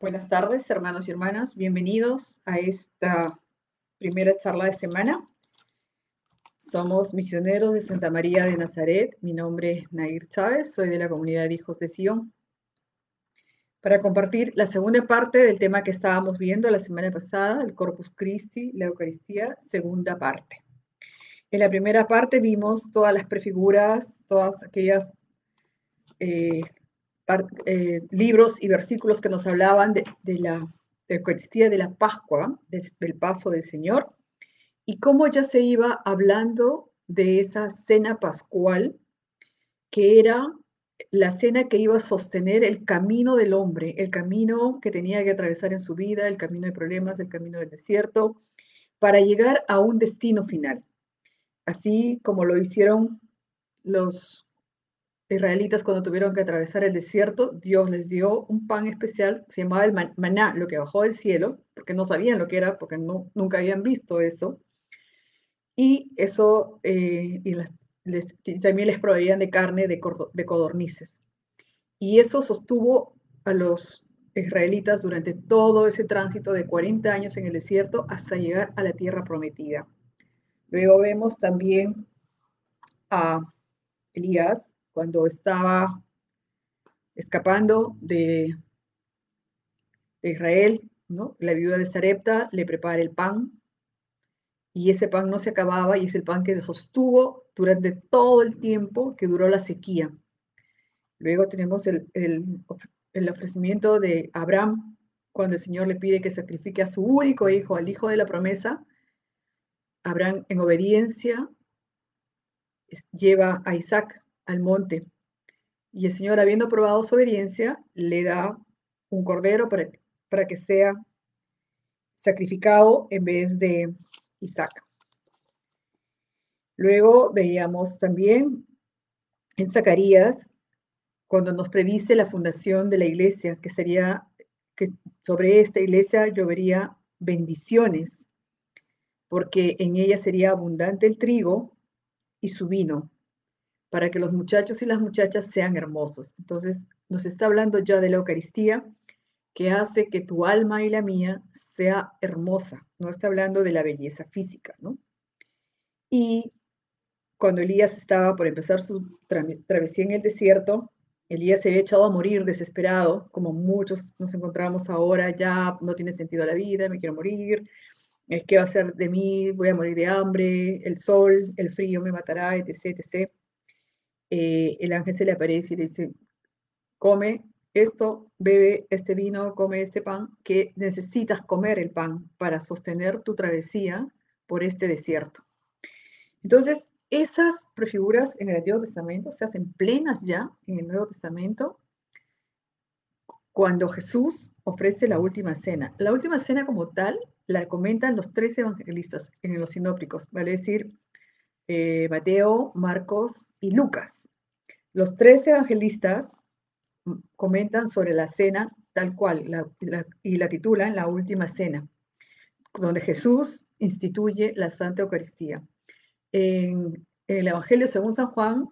Buenas tardes, hermanos y hermanas. Bienvenidos a esta primera charla de semana. Somos misioneros de Santa María de Nazaret. Mi nombre es Nair Chávez, soy de la comunidad de Hijos de Sion. Para compartir la segunda parte del tema que estábamos viendo la semana pasada, el Corpus Christi, la Eucaristía, segunda parte. En la primera parte vimos todas las prefiguras, todas aquellas libros y versículos que nos hablaban de la Eucaristía de la Pascua, del paso del Señor, y cómo ya se iba hablando de esa cena pascual, que era la cena que iba a sostener el camino del hombre, el camino que tenía que atravesar en su vida, el camino de problemas, el camino del desierto, para llegar a un destino final. Así como lo hicieron los israelitas cuando tuvieron que atravesar el desierto, Dios les dio un pan especial, se llamaba el maná, lo que bajó del cielo, porque no sabían lo que era, porque nunca habían visto eso. Y eso, y también les proveían de carne de codornices. Y eso sostuvo a los israelitas durante todo ese tránsito de 40 años en el desierto hasta llegar a la tierra prometida. Luego vemos también a Elías cuando estaba escapando de Israel, ¿no? La viuda de Sarepta le prepara el pan y ese pan no se acababa y es el pan que sostuvo durante todo el tiempo que duró la sequía. Luego tenemos el ofrecimiento de Abraham cuando el Señor le pide que sacrifique a su único hijo, al hijo de la promesa. Abraham, en obediencia, lleva a Isaac al monte y el Señor, habiendo probado su obediencia, le da un cordero para que sea sacrificado en vez de Isaac. Luego veíamos también en Zacarías, cuando nos predice la fundación de la iglesia, que sería que sobre esta iglesia llovería bendiciones, porque en ella sería abundante el trigo y su vino, para que los muchachos y las muchachas sean hermosos. Entonces, nos está hablando ya de la Eucaristía, que hace que tu alma y la mía sea hermosa. No está hablando de la belleza física, ¿no? Y cuando Elías estaba por empezar su travesía en el desierto, Elías se había echado a morir desesperado, como muchos nos encontramos ahora, ya no tiene sentido la vida, me quiero morir, ¿qué va a ser de mí? Voy a morir de hambre, el sol, el frío me matará, etc., etc. El ángel se le aparece y le dice, come esto, bebe este vino, come este pan, que necesitas comer el pan para sostener tu travesía por este desierto. Entonces, esas prefiguras en el Antiguo Testamento se hacen plenas ya en el Nuevo Testamento cuando Jesús ofrece la última cena. La última cena como tal la comentan los 13 evangelistas en los sinópticos, vale decir, Mateo, Marcos y Lucas. Los 13 evangelistas comentan sobre la cena tal cual y la titulan La Última Cena, donde Jesús instituye la Santa Eucaristía. En el Evangelio según San Juan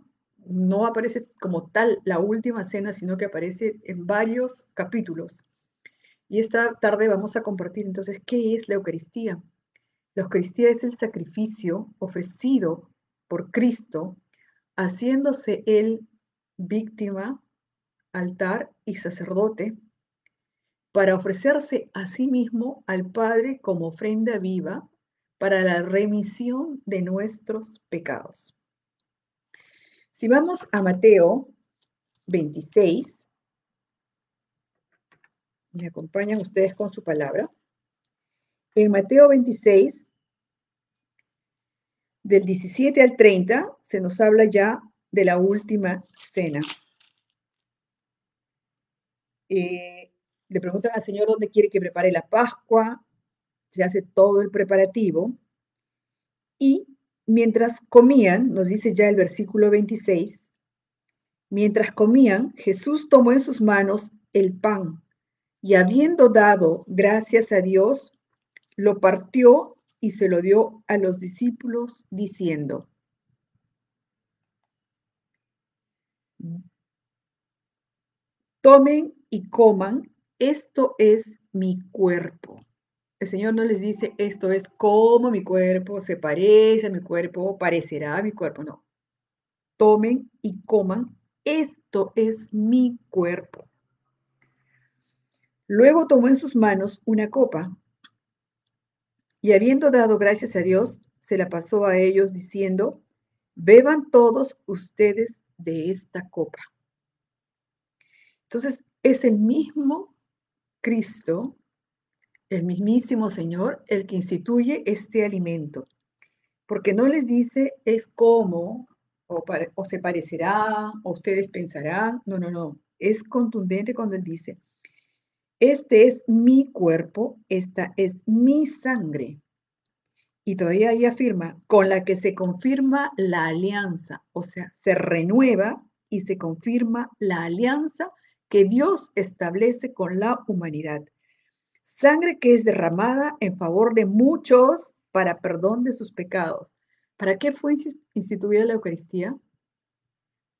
no aparece como tal la última cena, sino que aparece en varios capítulos. Y esta tarde vamos a compartir entonces qué es la Eucaristía. La Eucaristía es el sacrificio ofrecido por Cristo, haciéndose Él víctima, altar y sacerdote, para ofrecerse a sí mismo al Padre como ofrenda viva para la remisión de nuestros pecados. Si vamos a Mateo 26, me acompañan ustedes con su palabra. En Mateo 26, del 17 al 30, se nos habla ya de la última cena. Le preguntan al Señor dónde quiere que prepare la Pascua, se hace todo el preparativo, y mientras comían, nos dice ya el versículo 26, mientras comían, Jesús tomó en sus manos el pan y habiendo dado gracias a Dios, lo partió y se lo dio a los discípulos diciendo, tomen y coman, esto es mi cuerpo. El Señor no les dice, esto es como mi cuerpo, se parece a mi cuerpo, parecerá a mi cuerpo. No, tomen y coman, esto es mi cuerpo. Luego tomó en sus manos una copa y habiendo dado gracias a Dios, se la pasó a ellos diciendo, beban todos ustedes de esta copa. Entonces, es el mismo Cristo, el mismísimo Señor, el que instituye este alimento. Porque no les dice es como, o se parecerá, o ustedes pensarán. No, no, no. Es contundente cuando Él dice, este es mi cuerpo, esta es mi sangre. Y todavía ahí afirma, con la que se confirma la alianza, o sea, se renueva y se confirma la alianza que Dios establece con la humanidad. Sangre que es derramada en favor de muchos para perdón de sus pecados. ¿Para qué fue instituida la Eucaristía?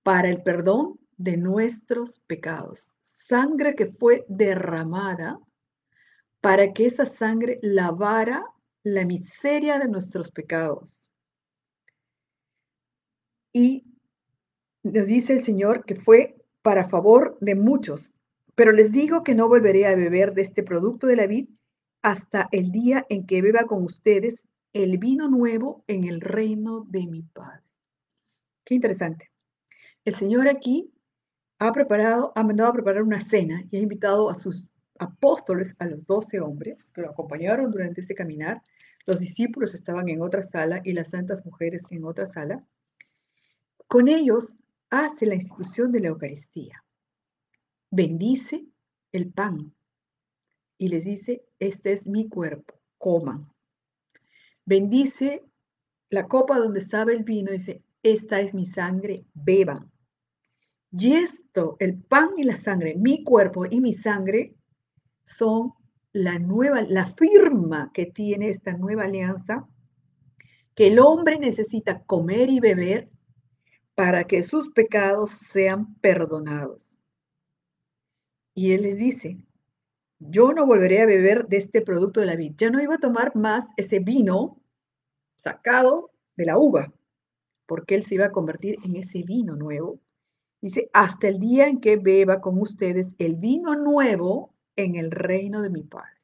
Para el perdón de nuestros pecados. Sangre que fue derramada para que esa sangre lavara la miseria de nuestros pecados. Y nos dice el Señor que fue para favor de muchos. Pero les digo que no volveré a beber de este producto de la vid hasta el día en que beba con ustedes el vino nuevo en el reino de mi Padre. Qué interesante. El Señor aquí ha mandado a preparar una cena y ha invitado a sus apóstoles, a los 12 hombres que lo acompañaron durante ese caminar. Los discípulos estaban en otra sala y las santas mujeres en otra sala. Con ellos hace la institución de la Eucaristía. Bendice el pan y les dice, este es mi cuerpo, coman. Bendice la copa donde estaba el vino y dice, esta es mi sangre, beban. Y esto, el pan y la sangre, mi cuerpo y mi sangre, son la firma que tiene esta nueva alianza, que el hombre necesita comer y beber para que sus pecados sean perdonados. Y él les dice, yo no volveré a beber de este producto de la vid. Ya no iba a tomar más ese vino sacado de la uva, porque él se iba a convertir en ese vino nuevo. Dice, hasta el día en que beba con ustedes el vino nuevo en el reino de mi Padre.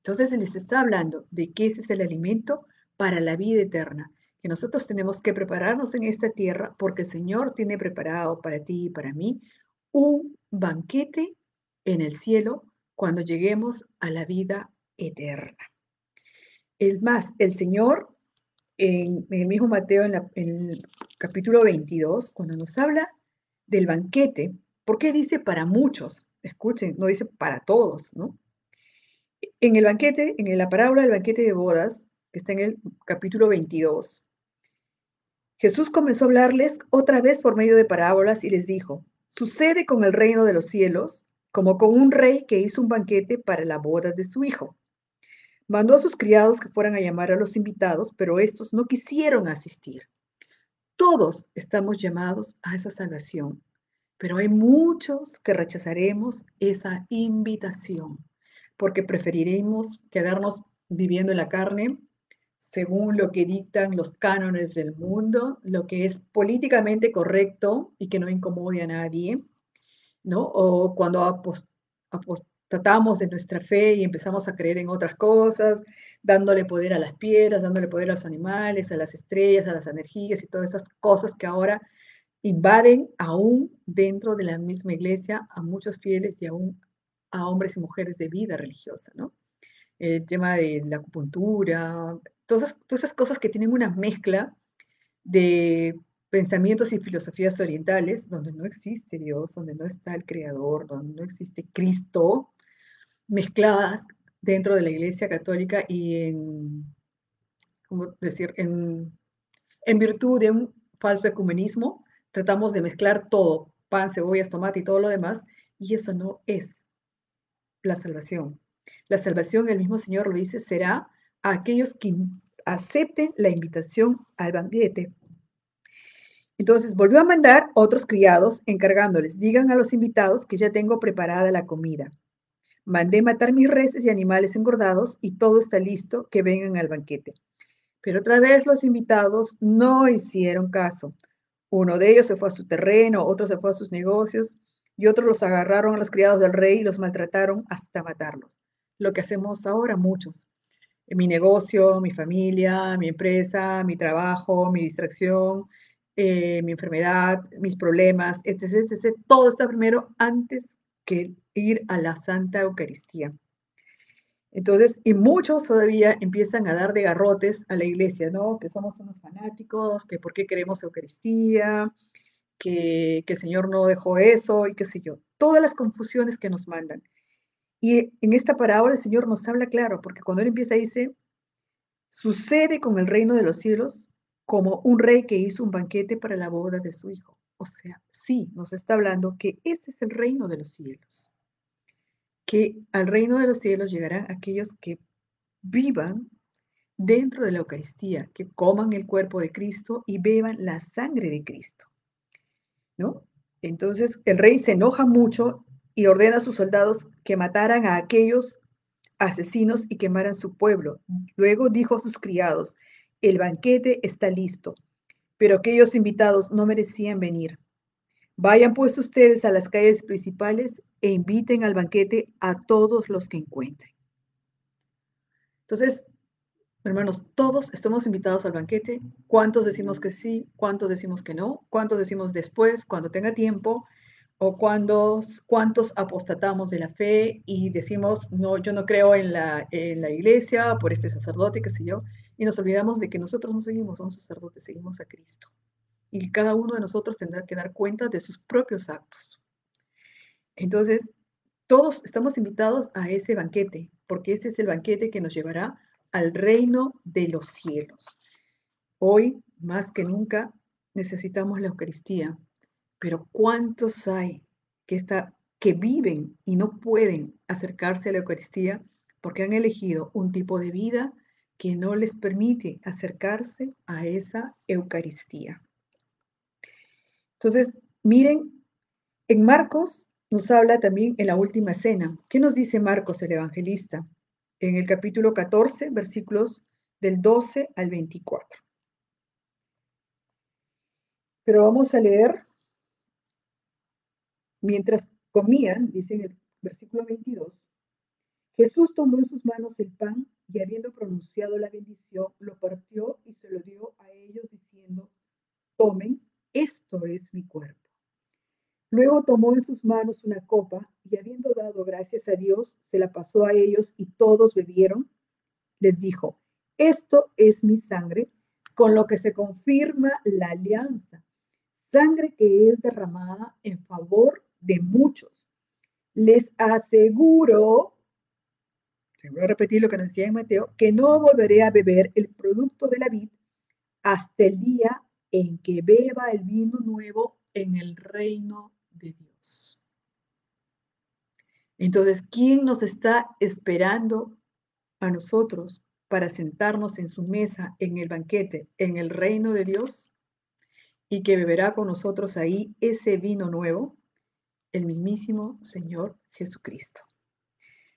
Entonces les está hablando de que ese es el alimento para la vida eterna, que nosotros tenemos que prepararnos en esta tierra porque el Señor tiene preparado para ti y para mí un banquete en el cielo cuando lleguemos a la vida eterna. Es más, el Señor en el mismo Mateo, en el capítulo 22, cuando nos habla del banquete, ¿por qué dice para muchos? Escuchen, no dice para todos, ¿no? En el banquete, en la parábola del banquete de bodas, que está en el capítulo 22, Jesús comenzó a hablarles otra vez por medio de parábolas y les dijo, sucede con el reino de los cielos como con un rey que hizo un banquete para la boda de su hijo. Mandó a sus criados que fueran a llamar a los invitados, pero estos no quisieron asistir. Todos estamos llamados a esa salvación, pero hay muchos que rechazaremos esa invitación porque preferiremos quedarnos viviendo en la carne según lo que dictan los cánones del mundo, lo que es políticamente correcto y que no incomode a nadie, ¿no? O cuando apostatamos de nuestra fe y empezamos a creer en otras cosas, dándole poder a las piedras, dándole poder a los animales, a las estrellas, a las energías y todas esas cosas que ahora invaden aún dentro de la misma iglesia a muchos fieles y aún a hombres y mujeres de vida religiosa, ¿no? El tema de la acupuntura, todas esas cosas que tienen una mezcla de pensamientos y filosofías orientales, donde no existe Dios, donde no está el Creador, donde no existe Cristo, mezcladas dentro de la Iglesia Católica y ¿cómo decir? En virtud de un falso ecumenismo, tratamos de mezclar todo, pan, cebollas, tomate y todo lo demás, y eso no es la salvación. La salvación, el mismo Señor lo dice, será a aquellos que acepten la invitación al banquete. Entonces volvió a mandar otros criados encargándoles, digan a los invitados que ya tengo preparada la comida. Mandé matar mis reses y animales engordados y todo está listo, que vengan al banquete. Pero otra vez los invitados no hicieron caso. Uno de ellos se fue a su terreno, otro se fue a sus negocios y otros los agarraron a los criados del rey y los maltrataron hasta matarlos. Lo que hacemos ahora muchos. En mi negocio, mi familia, mi empresa, mi trabajo, mi distracción, mi enfermedad, mis problemas, etc, etc. Todo está primero antes que ir a la Santa Eucaristía. Entonces, y muchos todavía empiezan a dar de garrotes a la iglesia, ¿no? Que somos unos fanáticos, que por qué queremos Eucaristía, que el Señor no dejó eso y qué sé yo. Todas las confusiones que nos mandan. Y en esta parábola el Señor nos habla claro, porque cuando Él empieza dice, sucede con el reino de los cielos como un rey que hizo un banquete para la boda de su hijo. O sea, sí, nos está hablando que ese es el reino de los cielos, que al reino de los cielos llegarán aquellos que vivan dentro de la Eucaristía, que coman el cuerpo de Cristo y beban la sangre de Cristo, ¿no? Entonces el rey se enoja mucho y ordena a sus soldados que mataran a aquellos asesinos y quemaran su pueblo. Luego dijo a sus criados, el banquete está listo, pero aquellos invitados no merecían venir. Vayan pues ustedes a las calles principales e inviten al banquete a todos los que encuentren. Entonces, hermanos, todos estamos invitados al banquete. ¿Cuántos decimos que sí? ¿Cuántos decimos que no? ¿Cuántos decimos después, cuando tenga tiempo? ¿O cuántos apostatamos de la fe y decimos, no, yo no creo en la iglesia por este sacerdote, qué sé yo? Y nos olvidamos de que nosotros no seguimos a un sacerdote, seguimos a Cristo. Y cada uno de nosotros tendrá que dar cuenta de sus propios actos. Entonces, todos estamos invitados a ese banquete, porque ese es el banquete que nos llevará al reino de los cielos. Hoy, más que nunca, necesitamos la Eucaristía, pero ¿cuántos hay que viven y no pueden acercarse a la Eucaristía porque han elegido un tipo de vida que no les permite acercarse a esa Eucaristía? Entonces, miren, en Marcos nos habla también en la última cena. ¿Qué nos dice Marcos el evangelista? En el capítulo 14, versículos del 12 al 24. Pero vamos a leer, mientras comían, dice en el versículo 22, Jesús tomó en sus manos el pan y habiendo pronunciado la bendición, lo partió y se lo dio a ellos diciendo, tomen, esto es mi cuerpo. Luego tomó en sus manos una copa y habiendo dado gracias a Dios, se la pasó a ellos y todos bebieron. Les dijo, esto es mi sangre, con lo que se confirma la alianza, sangre que es derramada en favor de muchos. Les aseguro, se voy a repetir lo que nos decía en Mateo, que no volveré a beber el producto de la vid hasta el día en que beba el vino nuevo en el reino de Dios. Entonces, ¿quién nos está esperando a nosotros para sentarnos en su mesa en el banquete, en el reino de Dios? Y que beberá con nosotros ahí ese vino nuevo, el mismísimo Señor Jesucristo.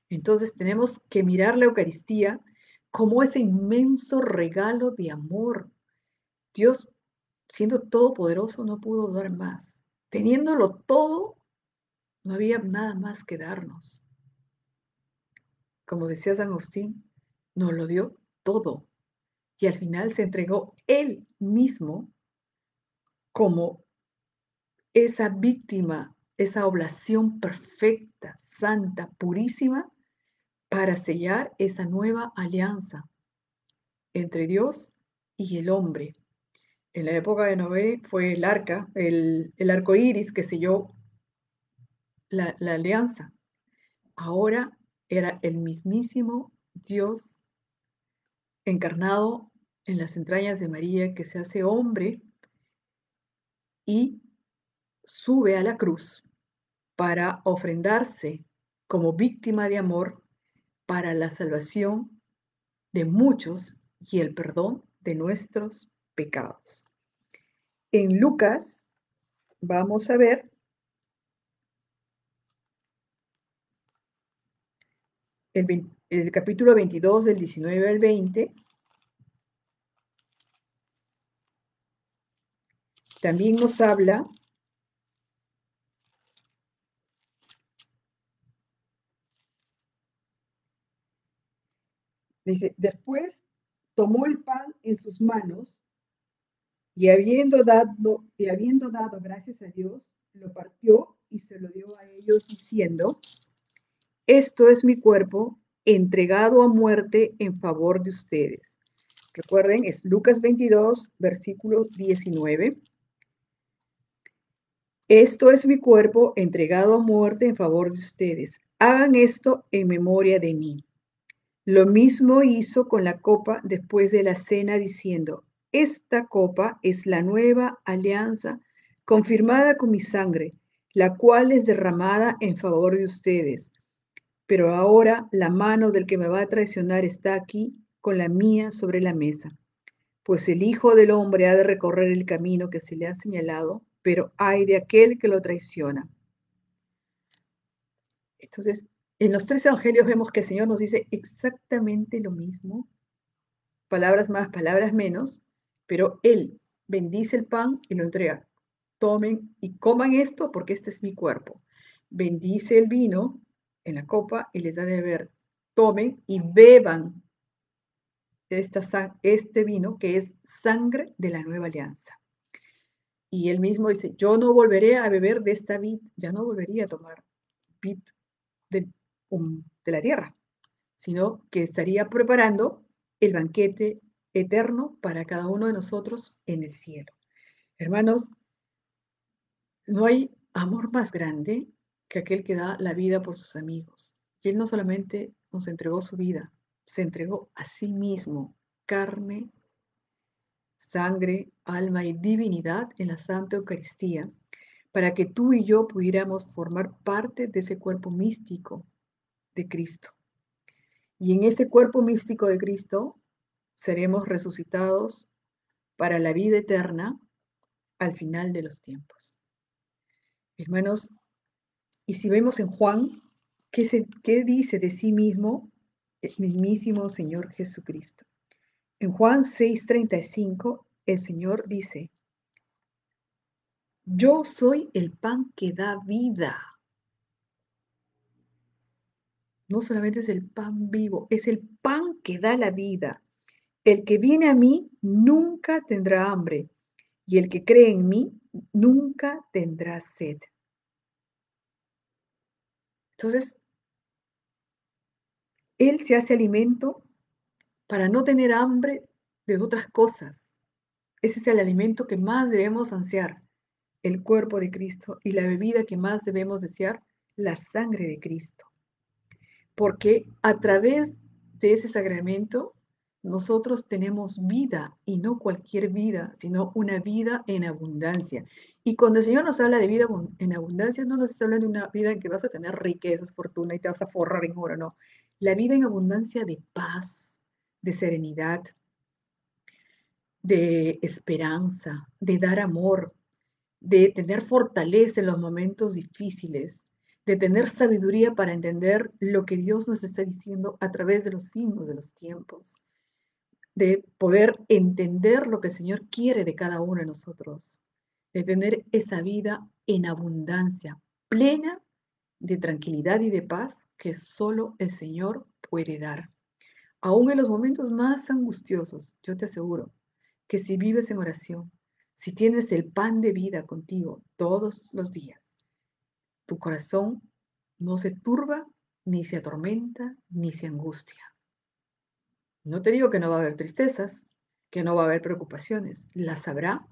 Entonces tenemos que mirar la Eucaristía como ese inmenso regalo de amor. Dios, siendo todopoderoso, no pudo dar más. Teniéndolo todo, no había nada más que darnos. Como decía San Agustín, nos lo dio todo. Y al final se entregó él mismo como esa víctima, esa oblación perfecta, santa, purísima, para sellar esa nueva alianza entre Dios y el hombre. En la época de Noé fue el arca, el arco iris que selló la alianza. Ahora era el mismísimo Dios encarnado en las entrañas de María que se hace hombre y sube a la cruz para ofrendarse como víctima de amor para la salvación de muchos y el perdón de nuestros pecados. En Lucas vamos a ver el capítulo 22, del 19 al 20, también nos habla, dice, después tomó el pan en sus manos y habiendo dado gracias a Dios, lo partió y se lo dio a ellos diciendo, esto es mi cuerpo entregado a muerte en favor de ustedes. Recuerden, es Lucas 22, versículo 19. Esto es mi cuerpo entregado a muerte en favor de ustedes. Hagan esto en memoria de mí. Lo mismo hizo con la copa después de la cena, diciendo, esta copa es la nueva alianza confirmada con mi sangre, la cual es derramada en favor de ustedes. Pero ahora la mano del que me va a traicionar está aquí con la mía sobre la mesa. Pues el Hijo del Hombre ha de recorrer el camino que se le ha señalado, pero ay de aquel que lo traiciona. Entonces, en los tres evangelios vemos que el Señor nos dice exactamente lo mismo, palabras más, palabras menos, pero Él bendice el pan y lo entrega. Tomen y coman esto porque este es mi cuerpo. Bendice el vino en la copa y les da de beber. Tomen y beban este vino que es sangre de la nueva alianza. Y él mismo dice, yo no volveré a beber de esta vid, ya no volvería a tomar vid de, de la tierra, sino que estaría preparando el banquete eterno para cada uno de nosotros en el cielo. Hermanos, no hay amor más grande que aquel que da la vida por sus amigos. Y Él no solamente nos entregó su vida, se entregó a sí mismo, carne, sangre, alma y divinidad en la Santa Eucaristía, para que tú y yo pudiéramos formar parte de ese cuerpo místico de Cristo. Y en ese cuerpo místico de Cristo seremos resucitados para la vida eterna al final de los tiempos. Hermanos, y si vemos en Juan, ¿qué dice de sí mismo el mismísimo Señor Jesucristo? En Juan 6:35, el Señor dice, yo soy el pan que da vida. No solamente es el pan vivo, es el pan que da la vida. El que viene a mí nunca tendrá hambre, y el que cree en mí nunca tendrá sed. Entonces, Él se hace alimento para no tener hambre de otras cosas. Ese es el alimento que más debemos ansiar, el cuerpo de Cristo, y la bebida que más debemos desear, la sangre de Cristo. Porque a través de ese sacramento nosotros tenemos vida, y no cualquier vida, sino una vida en abundancia. Y cuando el Señor nos habla de vida en abundancia, no nos está hablando de una vida en que vas a tener riquezas, fortuna y te vas a forrar en oro, no. La vida en abundancia de paz, de serenidad, de esperanza, de dar amor, de tener fortaleza en los momentos difíciles, de tener sabiduría para entender lo que Dios nos está diciendo a través de los signos de los tiempos, de poder entender lo que el Señor quiere de cada uno de nosotros, de tener esa vida en abundancia, plena de tranquilidad y de paz que solo el Señor puede dar. Aún en los momentos más angustiosos, yo te aseguro que si vives en oración, si tienes el pan de vida contigo todos los días, tu corazón no se turba, ni se atormenta, ni se angustia. No te digo que no va a haber tristezas, que no va a haber preocupaciones, las habrá,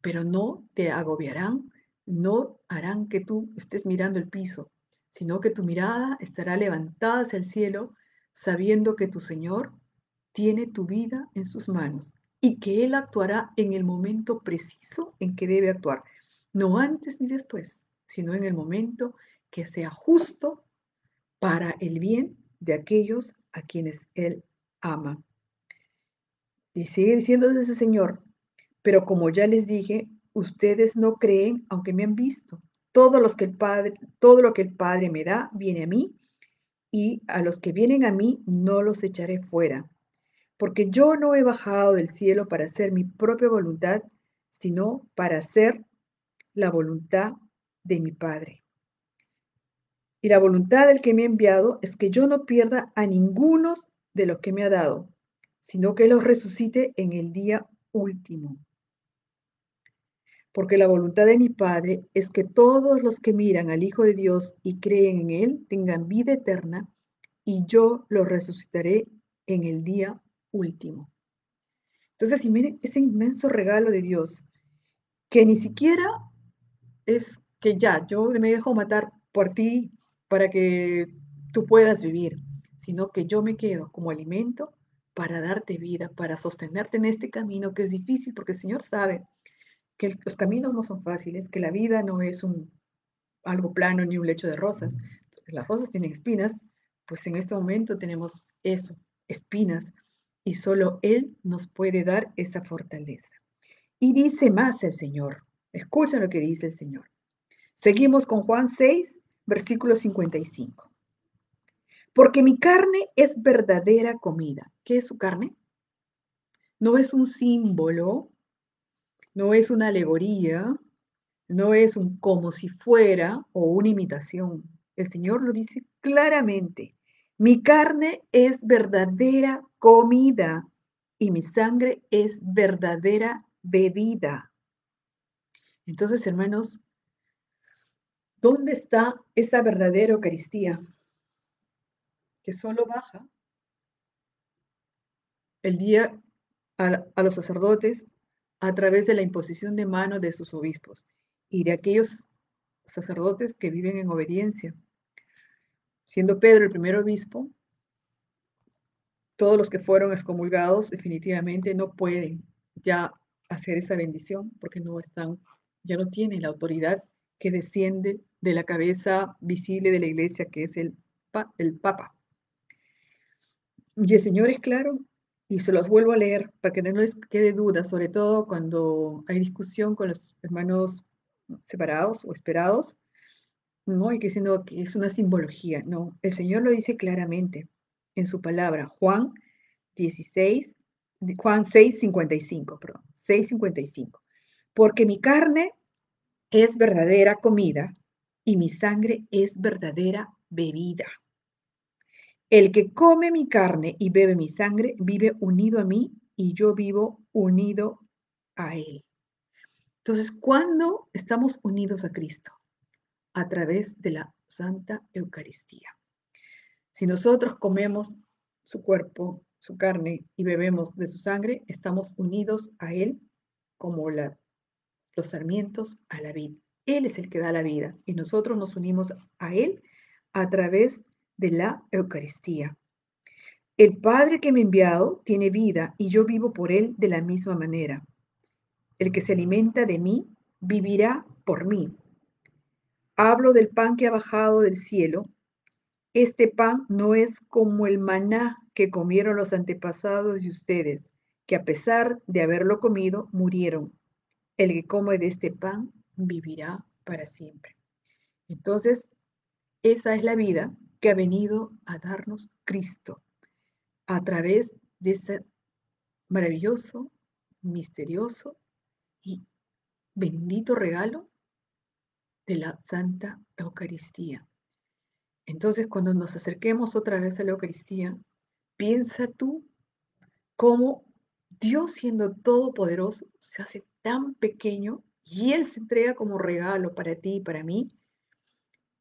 pero no te agobiarán, no harán que tú estés mirando el piso, sino que tu mirada estará levantada hacia el cielo, sabiendo que tu Señor tiene tu vida en sus manos y que Él actuará en el momento preciso en que debe actuar, no antes ni después, sino en el momento que sea justo para el bien de aquellos a quienes Él ama. Y sigue diciendo ese Señor, pero como ya les dije, ustedes no creen aunque me han visto. Todo lo que el Padre me da viene a mí, y a los que vienen a mí no los echaré fuera, porque yo no he bajado del cielo para hacer mi propia voluntad, sino para hacer la voluntad de mi Padre. Y la voluntad del que me ha enviado es que yo no pierda a ninguno de los que me ha dado, sino que los resucite en el día último. Porque la voluntad de mi Padre es que todos los que miran al Hijo de Dios y creen en Él tengan vida eterna, y yo los resucitaré en el día último. Entonces, y miren ese inmenso regalo de Dios, que ni siquiera es que ya, yo me dejo matar por ti para que tú puedas vivir, sino que yo me quedo como alimento para darte vida, para sostenerte en este camino que es difícil, porque el Señor sabe que los caminos no son fáciles, que la vida no es algo plano ni un lecho de rosas. Las rosas tienen espinas, pues en este momento tenemos eso, espinas, y solo Él nos puede dar esa fortaleza. Y dice más el Señor. Escucha lo que dice el Señor. Seguimos con Juan 6, versículo 55. Porque mi carne es verdadera comida. ¿Qué es su carne? No es un símbolo, no es una alegoría, no es un como si fuera o una imitación. El Señor lo dice claramente. Mi carne es verdadera comida y mi sangre es verdadera bebida. Entonces, hermanos, ¿dónde está esa verdadera Eucaristía? Que solo baja el día a los sacerdotes a través de la imposición de manos de sus obispos y de aquellos sacerdotes que viven en obediencia. Siendo Pedro el primer obispo, todos los que fueron excomulgados definitivamente no pueden ya hacer esa bendición porque no están, ya no tienen la autoridad que desciende de la cabeza visible de la iglesia, que es el Papa. Y el Señor es claro, y se los vuelvo a leer para que no les quede duda, sobre todo cuando hay discusión con los hermanos separados o esperados, ¿no? Y que diciendo que es una simbología. No, el Señor lo dice claramente en su palabra. Juan 6:55, perdón, 6:55. Porque mi carne es verdadera comida y mi sangre es verdadera bebida. El que come mi carne y bebe mi sangre vive unido a mí y yo vivo unido a él. Entonces, ¿cuándo estamos unidos a Cristo? A través de la Santa Eucaristía. Si nosotros comemos su cuerpo, su carne y bebemos de su sangre, estamos unidos a Él como los sarmientos a la vid. Él es el que da la vida y nosotros nos unimos a Él a través de la Eucaristía. El Padre que me ha enviado tiene vida y yo vivo por Él de la misma manera. El que se alimenta de mí vivirá por mí. Hablo del pan que ha bajado del cielo. Este pan no es como el maná que comieron los antepasados de ustedes, que a pesar de haberlo comido, murieron. El que come de este pan vivirá para siempre. Entonces, esa es la vida que ha venido a darnos Cristo a través de ese maravilloso, misterioso y bendito regalo de la Santa Eucaristía. Entonces, cuando nos acerquemos otra vez a la Eucaristía, piensa tú cómo Dios, siendo todopoderoso, se hace tan pequeño y Él se entrega como regalo para ti y para mí,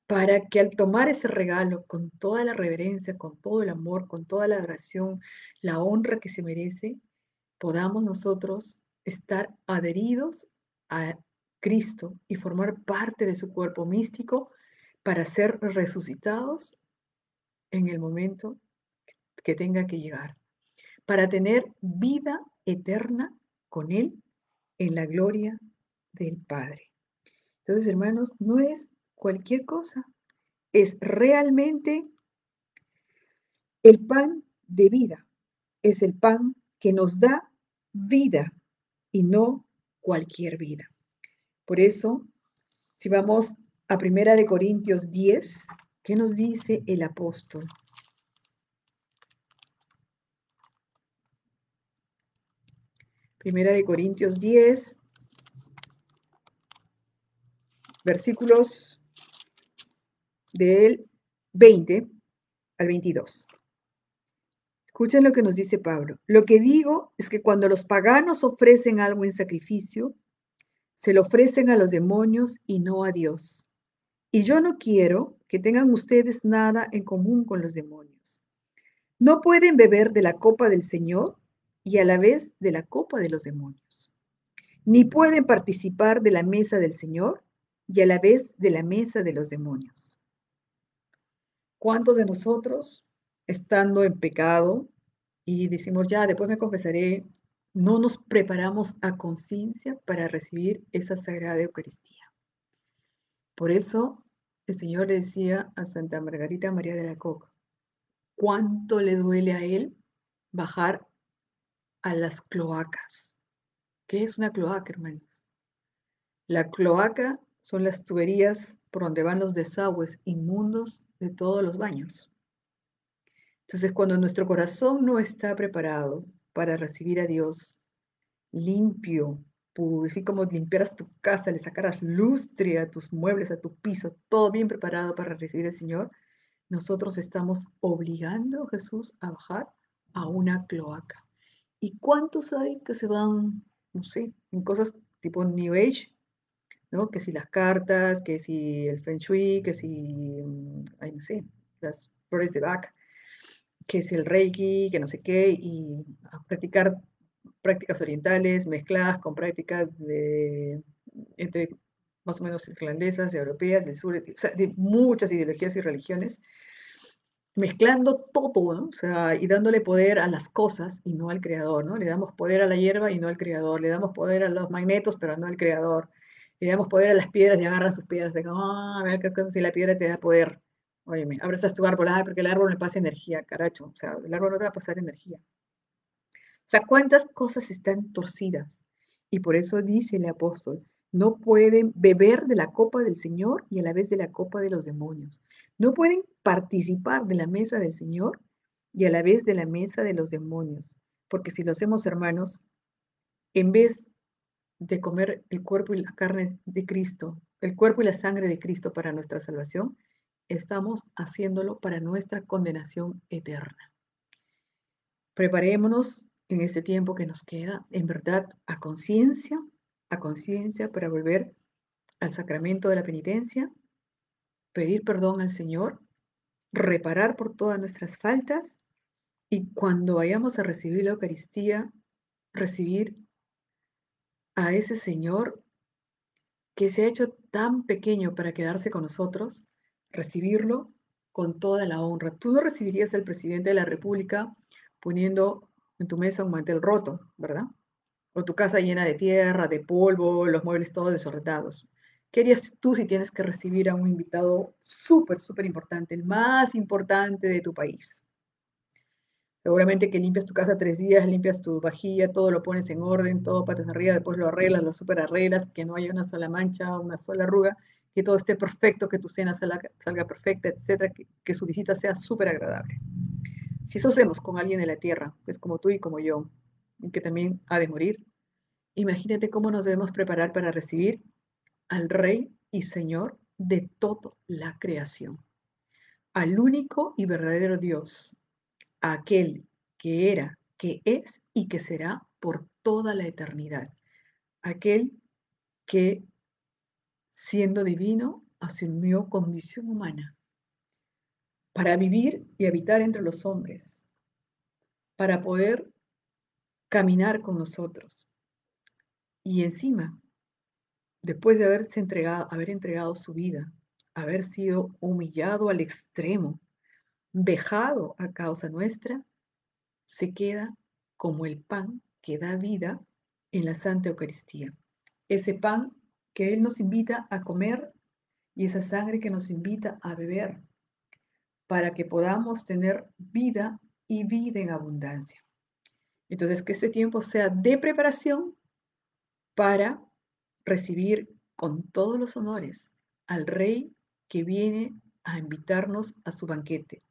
para que al tomar ese regalo con toda la reverencia, con todo el amor, con toda la adoración, la honra que se merece, podamos nosotros estar adheridos a Cristo y formar parte de su cuerpo místico para ser resucitados en el momento que tenga que llegar, para tener vida eterna con Él en la gloria del Padre. Entonces, hermanos, no es cualquier cosa, es realmente el pan de vida, es el pan que nos da vida y no cualquier vida. Por eso, si vamos a 1 Corintios 10, ¿Qué nos dice el apóstol? Primera de Corintios 10, versículos del 20 al 22. Escuchen lo que nos dice Pablo. Lo que digo es que cuando los paganos ofrecen algo en sacrificio, se lo ofrecen a los demonios y no a Dios. Y yo no quiero que tengan ustedes nada en común con los demonios. No pueden beber de la copa del Señor y a la vez de la copa de los demonios. Ni pueden participar de la mesa del Señor y a la vez de la mesa de los demonios. ¿Cuántos de nosotros, estando en pecado y decimos, ya, después me confesaré, no nos preparamos a conciencia para recibir esa sagrada Eucaristía? Por eso el Señor le decía a Santa Margarita María de la Coca, ¿cuánto le duele a él bajar a las cloacas? ¿Qué es una cloaca, hermanos? La cloaca son las tuberías por donde van los desagües inmundos de todos los baños. Entonces, cuando nuestro corazón no está preparado para recibir a Dios limpio, puro, así como limpiaras tu casa, le sacaras lustre a tus muebles, a tu piso, todo bien preparado para recibir al Señor, nosotros estamos obligando a Jesús a bajar a una cloaca. ¿Y cuántos hay que se van, no sé, en cosas tipo New Age, ¿no? Que si las cartas, que si el Feng Shui, que si, ay, no sé, las flores de Bach, que es el Reiki, que no sé qué, y a practicar prácticas orientales mezcladas con prácticas entre más o menos irlandesas, europeas, del sur, o sea, de muchas ideologías y religiones, mezclando todo, ¿no? O sea, y dándole poder a las cosas y no al creador, ¿no? Le damos poder a la hierba y no al creador, le damos poder a los magnetos, pero no al creador, le damos poder a las piedras y agarran sus piedras, de como, a ver, si la piedra te da poder. Óyeme, abrazas tu árbol, porque el árbol me pasa energía, caracho, o sea, el árbol no te va a pasar energía. O sea, cuántas cosas están torcidas. Y por eso dice el apóstol, no pueden beber de la copa del Señor y a la vez de la copa de los demonios. No pueden participar de la mesa del Señor y a la vez de la mesa de los demonios. Porque si lo hacemos, hermanos, en vez de comer el cuerpo y la carne de Cristo, el cuerpo y la sangre de Cristo para nuestra salvación, estamos haciéndolo para nuestra condenación eterna. Preparémonos en este tiempo que nos queda, en verdad, a conciencia para volver al sacramento de la penitencia, pedir perdón al Señor, reparar por todas nuestras faltas y cuando vayamos a recibir la Eucaristía, recibir a ese Señor que se ha hecho tan pequeño para quedarse con nosotros, recibirlo con toda la honra. Tú no recibirías al presidente de la República poniendo en tu mesa un mantel roto, ¿verdad? O tu casa llena de tierra, de polvo, los muebles todos desordenados. ¿Qué harías tú si tienes que recibir a un invitado súper, súper importante, el más importante de tu país? Seguramente que limpias tu casa 3 días, limpias tu vajilla, todo lo pones en orden, todo patas arriba, después lo arreglas, lo super arreglas, que no haya una sola mancha, una sola arruga, que todo esté perfecto, que tu cena salga perfecta, etcétera, que su visita sea súper agradable. Si eso hacemos con alguien de la tierra, que es como tú y como yo, y que también ha de morir, imagínate cómo nos debemos preparar para recibir al Rey y Señor de toda la creación, al único y verdadero Dios, aquel que era, que es y que será por toda la eternidad, aquel que, siendo divino, asumió condición humana para vivir y habitar entre los hombres, para poder caminar con nosotros. Y encima, después de haber entregado su vida, haber sido humillado al extremo, vejado a causa nuestra, se queda como el pan que da vida en la Santa Eucaristía. Ese pan que Él nos invita a comer y esa sangre que nos invita a beber para que podamos tener vida y vida en abundancia. Entonces, que este tiempo sea de preparación para recibir con todos los honores al Rey que viene a invitarnos a su banquete.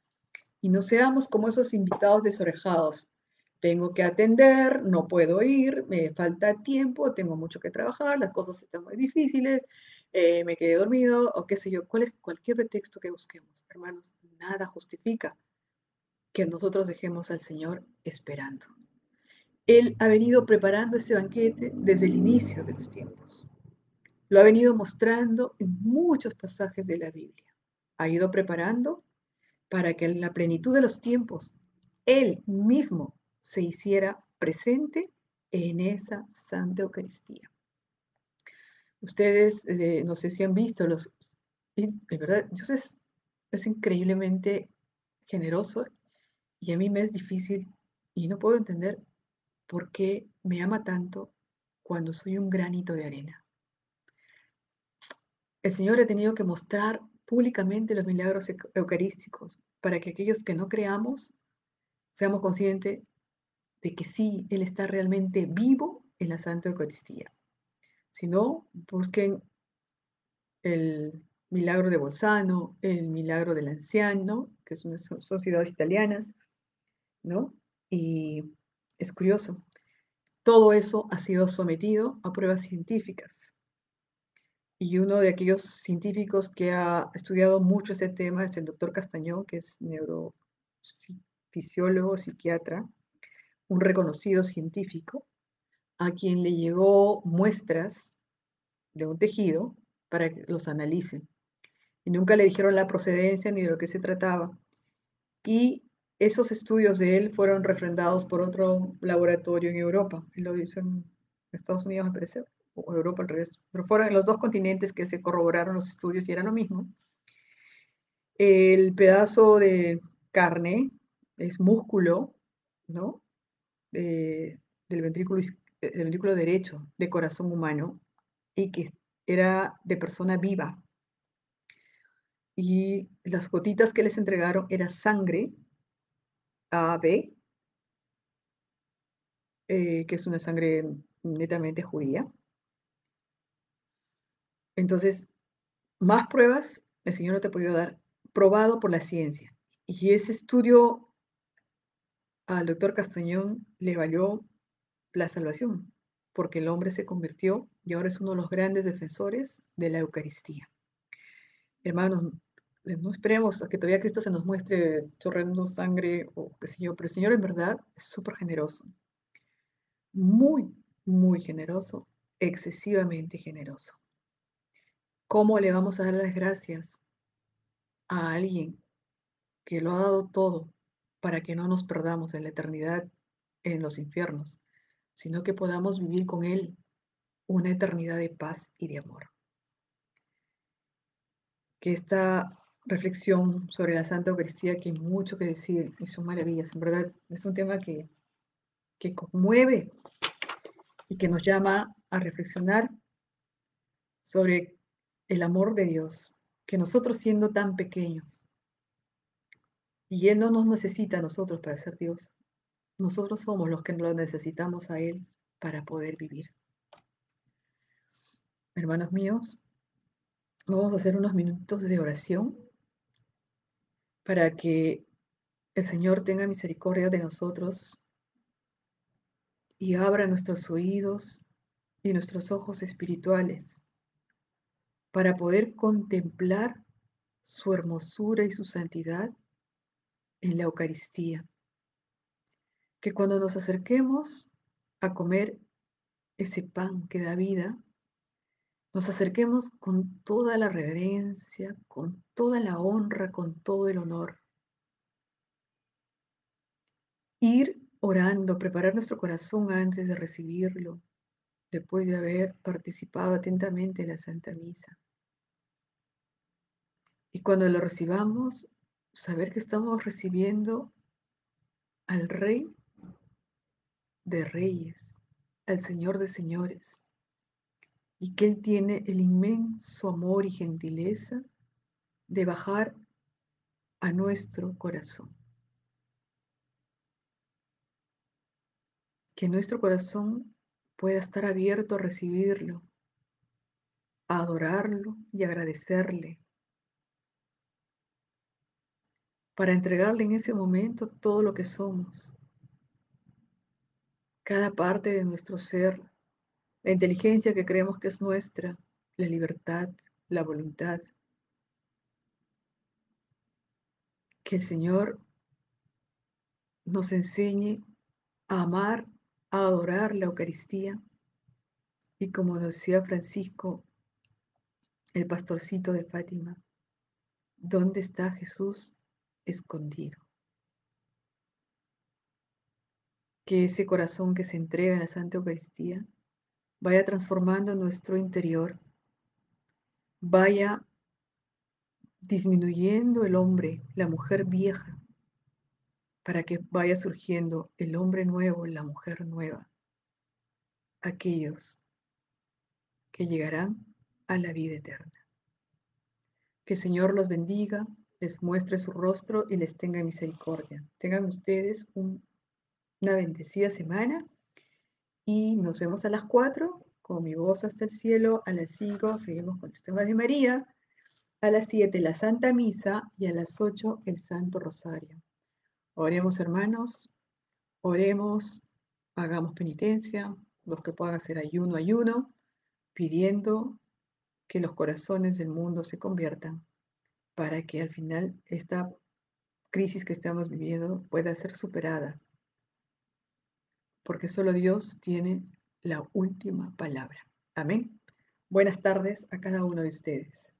Y no seamos como esos invitados desorejados. Tengo que atender, no puedo ir, me falta tiempo, tengo mucho que trabajar, las cosas están muy difíciles, me quedé dormido o qué sé yo. Cualquier pretexto que busquemos, hermanos, nada justifica que nosotros dejemos al Señor esperando. Él ha venido preparando este banquete desde el inicio de los tiempos. Lo ha venido mostrando en muchos pasajes de la Biblia. Ha ido preparando para que en la plenitud de los tiempos Él mismo se hiciera presente en esa Santa Eucaristía. Ustedes, no sé si han visto de verdad, Dios es increíblemente generoso y a mí me es difícil y no puedo entender por qué me ama tanto cuando soy un granito de arena. El Señor ha tenido que mostrar públicamente los milagros eucarísticos para que aquellos que no creamos seamos conscientes de que sí, Él está realmente vivo en la Santa Eucaristía. Si no, busquen el milagro de Bolzano, el milagro del anciano, que son ciudades italianas, ¿no? Y es curioso, todo eso ha sido sometido a pruebas científicas. Y uno de aquellos científicos que ha estudiado mucho este tema es el doctor Castañón, que es neurofisiólogo, psiquiatra, un reconocido científico, a quien le llegó muestras de un tejido para que los analicen. Y nunca le dijeron la procedencia ni de lo que se trataba. Y esos estudios de él fueron refrendados por otro laboratorio en Europa. Él lo hizo en Estados Unidos, me parece, o Europa al revés. Pero fueron en los dos continentes que se corroboraron los estudios y era lo mismo. El pedazo de carne es músculo, ¿no? Del ventrículo derecho de corazón humano y que era de persona viva. Y las gotitas que les entregaron era sangre AB, que es una sangre netamente judía. Entonces, más pruebas el Señor no te ha podido dar, probado por la ciencia. Y ese estudio al doctor Castañón le valió la salvación, porque el hombre se convirtió y ahora es uno de los grandes defensores de la Eucaristía. Hermanos, no esperemos a que todavía Cristo se nos muestre chorreando sangre o qué sé yo, pero el Señor en verdad es súper generoso, muy, muy generoso, excesivamente generoso. ¿Cómo le vamos a dar las gracias a alguien que lo ha dado todo para que no nos perdamos en la eternidad en los infiernos, sino que podamos vivir con Él una eternidad de paz y de amor? Que esta reflexión sobre la Santa Eucaristía, que hay mucho que decir y son maravillas, en verdad es un tema que conmueve y que nos llama a reflexionar sobre el amor de Dios, que nosotros siendo tan pequeños, y Él no nos necesita a nosotros para ser Dios, nosotros somos los que lo necesitamos a Él para poder vivir. Hermanos míos, vamos a hacer unos minutos de oración para que el Señor tenga misericordia de nosotros y abra nuestros oídos y nuestros ojos espirituales para poder contemplar su hermosura y su santidad en la Eucaristía. Que cuando nos acerquemos a comer ese pan que da vida, nos acerquemos con toda la reverencia, con toda la honra, con todo el honor. Ir orando, preparar nuestro corazón antes de recibirlo, después de haber participado atentamente en la Santa Misa. Y cuando lo recibamos, saber que estamos recibiendo al Rey de Reyes, al Señor de Señores, y que Él tiene el inmenso amor y gentileza de bajar a nuestro corazón. Que nuestro corazón pueda estar abierto a recibirlo, a adorarlo y agradecerle, para entregarle en ese momento todo lo que somos, cada parte de nuestro ser, la inteligencia que creemos que es nuestra, la libertad, la voluntad. Que el Señor nos enseñe a amar, a adorar la Eucaristía y como decía Francisco, el pastorcito de Fátima, ¿dónde está Jesús escondido? Que ese corazón que se entrega en la Santa Eucaristía vaya transformando nuestro interior, vaya disminuyendo el hombre, la mujer vieja, para que vaya surgiendo el hombre nuevo, la mujer nueva, aquellos que llegarán a la vida eterna. Que el Señor los bendiga, les muestre su rostro y les tenga misericordia. Tengan ustedes una bendecida semana y nos vemos a las 4 con mi voz hasta el cielo. A las 5 seguimos con los temas de María. A las 7 la Santa Misa y a las 8 el Santo Rosario. Oremos, hermanos, oremos, hagamos penitencia, los que puedan hacer ayuno, ayuno, pidiendo que los corazones del mundo se conviertan para que al final esta crisis que estamos viviendo pueda ser superada, porque solo Dios tiene la última palabra. Amén. Buenas tardes a cada uno de ustedes.